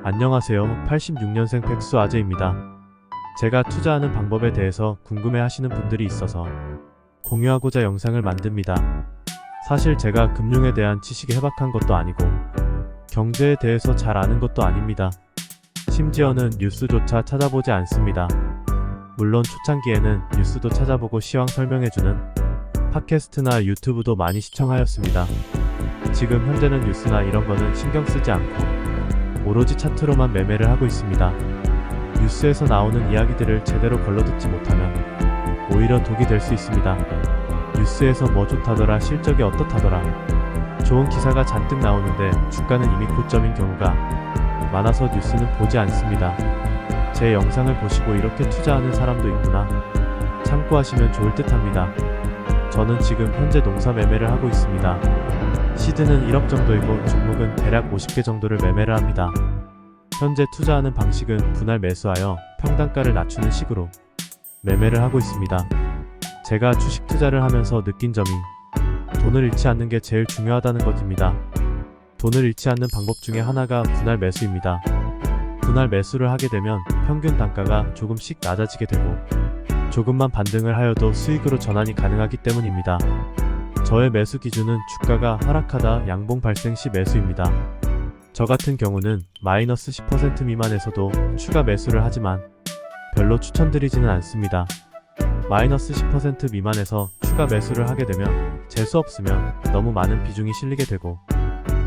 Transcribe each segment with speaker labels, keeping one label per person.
Speaker 1: 안녕하세요. 86년생 백수 아재입니다. 제가 투자하는 방법에 대해서 궁금해 하시는 분들이 있어서 공유하고자 영상을 만듭니다. 사실 제가 금융에 대한 지식이 해박한 것도 아니고 경제에 대해서 잘 아는 것도 아닙니다. 심지어는 뉴스조차 찾아보지 않습니다. 물론 초창기에는 뉴스도 찾아보고 시황 설명해주는 팟캐스트나 유튜브도 많이 시청하였습니다. 지금 현재는 뉴스나 이런 거는 신경 쓰지 않고 오로지 차트로만 매매를 하고 있습니다. 뉴스에서 나오는 이야기들을 제대로 걸러듣지 못하면 오히려 독이 될 수 있습니다. 뉴스에서 뭐 좋다더라, 실적이 어떻다더라, 좋은 기사가 잔뜩 나오는데 주가는 이미 고점인 경우가 많아서 뉴스는 보지 않습니다. 제 영상을 보시고 이렇게 투자하는 사람도 있구나 참고하시면 좋을 듯 합니다. 저는 지금 현재 농사 매매를 하고 있습니다. 시드는 1억 정도이고 종목은 대략 50개 정도를 매매를 합니다. 현재 투자하는 방식은 분할 매수하여 평단가를 낮추는 식으로 매매를 하고 있습니다. 제가 주식 투자를 하면서 느낀 점이 돈을 잃지 않는 게 제일 중요하다는 것입니다. 돈을 잃지 않는 방법 중에 하나가 분할 매수입니다. 분할 매수를 하게 되면 평균 단가가 조금씩 낮아지게 되고 조금만 반등을 하여도 수익으로 전환이 가능하기 때문입니다. 저의 매수 기준은 주가가 하락하다 양봉 발생 시 매수입니다. 저 같은 경우는 마이너스 10% 미만에서도 추가 매수를 하지만 별로 추천드리지는 않습니다. 마이너스 10% 미만에서 추가 매수를 하게 되면 재수 없으면 너무 많은 비중이 실리게 되고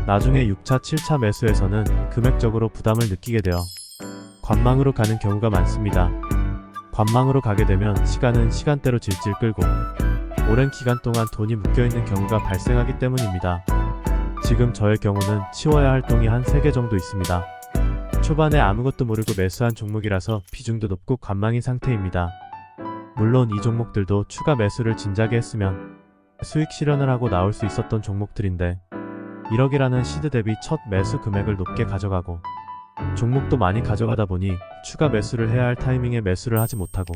Speaker 1: 나중에 6차, 7차 매수에서는 금액적으로 부담을 느끼게 되어 관망으로 가는 경우가 많습니다. 관망으로 가게 되면 시간은 시간대로 질질 끌고 오랜 기간 동안 돈이 묶여있는 경우가 발생하기 때문입니다. 지금 저의 경우는 치워야 할 돈이 한 3개 정도 있습니다. 초반에 아무것도 모르고 매수한 종목이라서 비중도 높고 관망인 상태입니다. 물론 이 종목들도 추가 매수를 진작에 했으면 수익 실현을 하고 나올 수 있었던 종목들인데 1억이라는 시드 대비 첫 매수 금액을 높게 가져가고 종목도 많이 가져가다 보니 추가 매수를 해야 할 타이밍에 매수를 하지 못하고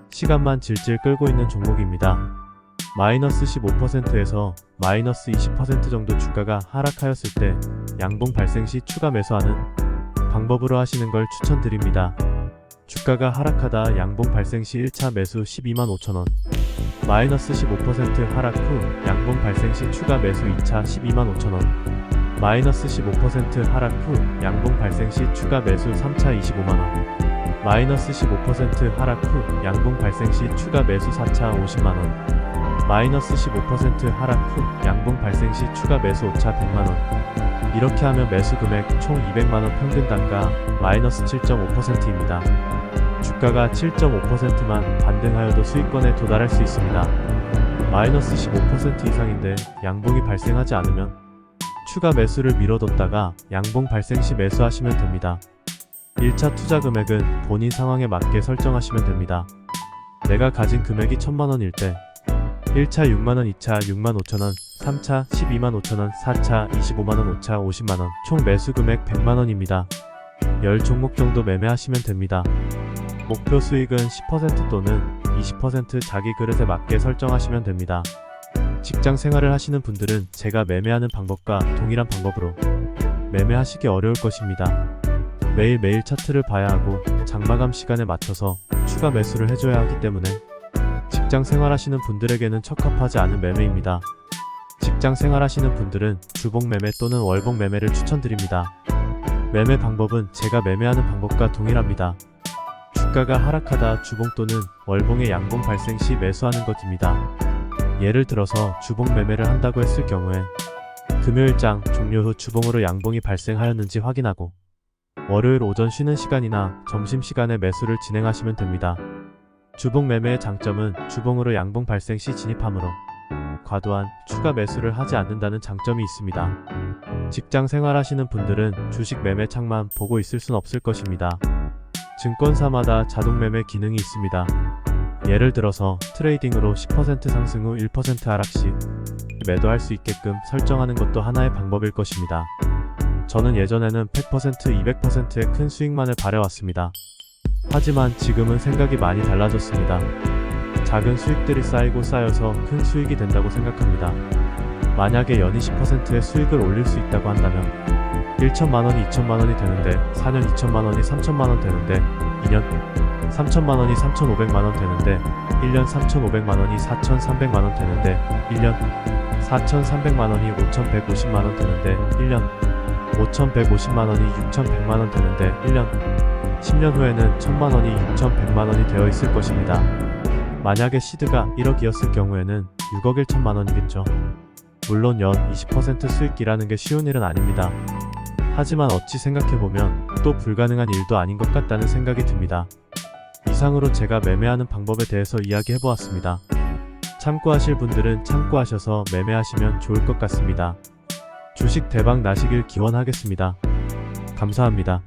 Speaker 1: 시간만 질질 끌고 있는 종목입니다. 마이너스 15%에서 마이너스 20% 정도 주가가 하락하였을 때 양봉 발생 시 추가 매수하는 방법으로 하시는 걸 추천드립니다. 주가가 하락하다 양봉 발생 시 1차 매수 125,000원, 마이너스 15% 하락 후 양봉 발생 시 추가 매수 2차 125,000원, 마이너스 15% 하락 후 양봉 발생 시 추가 매수 3차 25만원, 마이너스 15% 하락 후 양봉 발생 시 추가 매수 4차 50만원, 마이너스 15% 하락 후 양봉 발생 시 추가 매수 5차 100만원. 이렇게 하면 매수 금액 총 200만원, 평균 단가 마이너스 7.5%입니다. 주가가 7.5%만 반등하여도 수익권에 도달할 수 있습니다. 마이너스 15% 이상인데 양봉이 발생하지 않으면 추가 매수를 미뤄뒀다가 양봉 발생 시 매수하시면 됩니다. 1차 투자 금액은 본인 상황에 맞게 설정하시면 됩니다. 내가 가진 금액이 1000만원일 때 1차 6만원, 2차 65,000원, 3차 125,000원, 4차 25만원, 5차 50만원, 총 매수 금액 100만원입니다. 10종목 정도 매매하시면 됩니다. 목표 수익은 10% 또는 20% 자기 그릇에 맞게 설정하시면 됩니다. 직장 생활을 하시는 분들은 제가 매매하는 방법과 동일한 방법으로 매매하시기 어려울 것입니다. 매일매일 차트를 봐야 하고 장마감 시간에 맞춰서 추가 매수를 해줘야 하기 때문에 직장 생활하시는 분들에게는 적합하지 않은 매매입니다. 직장 생활하시는 분들은 주봉 매매 또는 월봉 매매를 추천드립니다. 매매 방법은 제가 매매하는 방법과 동일합니다. 주가가 하락하다 주봉 또는 월봉의 양봉 발생 시 매수하는 것입니다. 예를 들어서 주봉 매매를 한다고 했을 경우에 금요일장 종료 후 주봉으로 양봉이 발생하였는지 확인하고 월요일 오전 쉬는 시간이나 점심시간에 매수를 진행하시면 됩니다. 주봉 매매의 장점은 주봉으로 양봉 발생 시 진입하므로 과도한 추가 매수를 하지 않는다는 장점이 있습니다. 직장 생활하시는 분들은 주식 매매 창만 보고 있을 순 없을 것입니다. 증권사마다 자동 매매 기능이 있습니다. 예를 들어서 트레이딩으로 10% 상승 후 1% 하락 시 매도할 수 있게끔 설정하는 것도 하나의 방법일 것입니다. 저는 예전에는 100%, 200%의 큰 수익만을 바래왔습니다. 하지만 지금은 생각이 많이 달라졌습니다. 작은 수익들이 쌓이고 쌓여서 큰 수익이 된다고 생각합니다. 만약에 연이 10%의 수익을 올릴 수 있다고 한다면 1천만 원이 2천만 원이 되는데 4년 2천만 원이 3천만 원 되는데 2년 3천만 원이 3,500만 원 되는데 1년 3,500만 원이 4,300만 원 되는데 1년 4,300만 원이 5,150만 원 되는데 1년 5,150만 원이 6,100만 원 되는데 1년 10년 후에는 1,000만 원이 6,100만 원이 되어 있을 것입니다. 만약에 시드가 1억이었을 경우에는 6억 1천만 원이겠죠. 물론 연 20% 수익이라는 게 쉬운 일은 아닙니다. 하지만 어찌 생각해보면 또 불가능한 일도 아닌 것 같다는 생각이 듭니다. 이상으로 제가 매매하는 방법에 대해서 이야기해보았습니다. 참고하실 분들은 참고하셔서 매매하시면 좋을 것 같습니다. 주식 대박 나시길 기원하겠습니다. 감사합니다.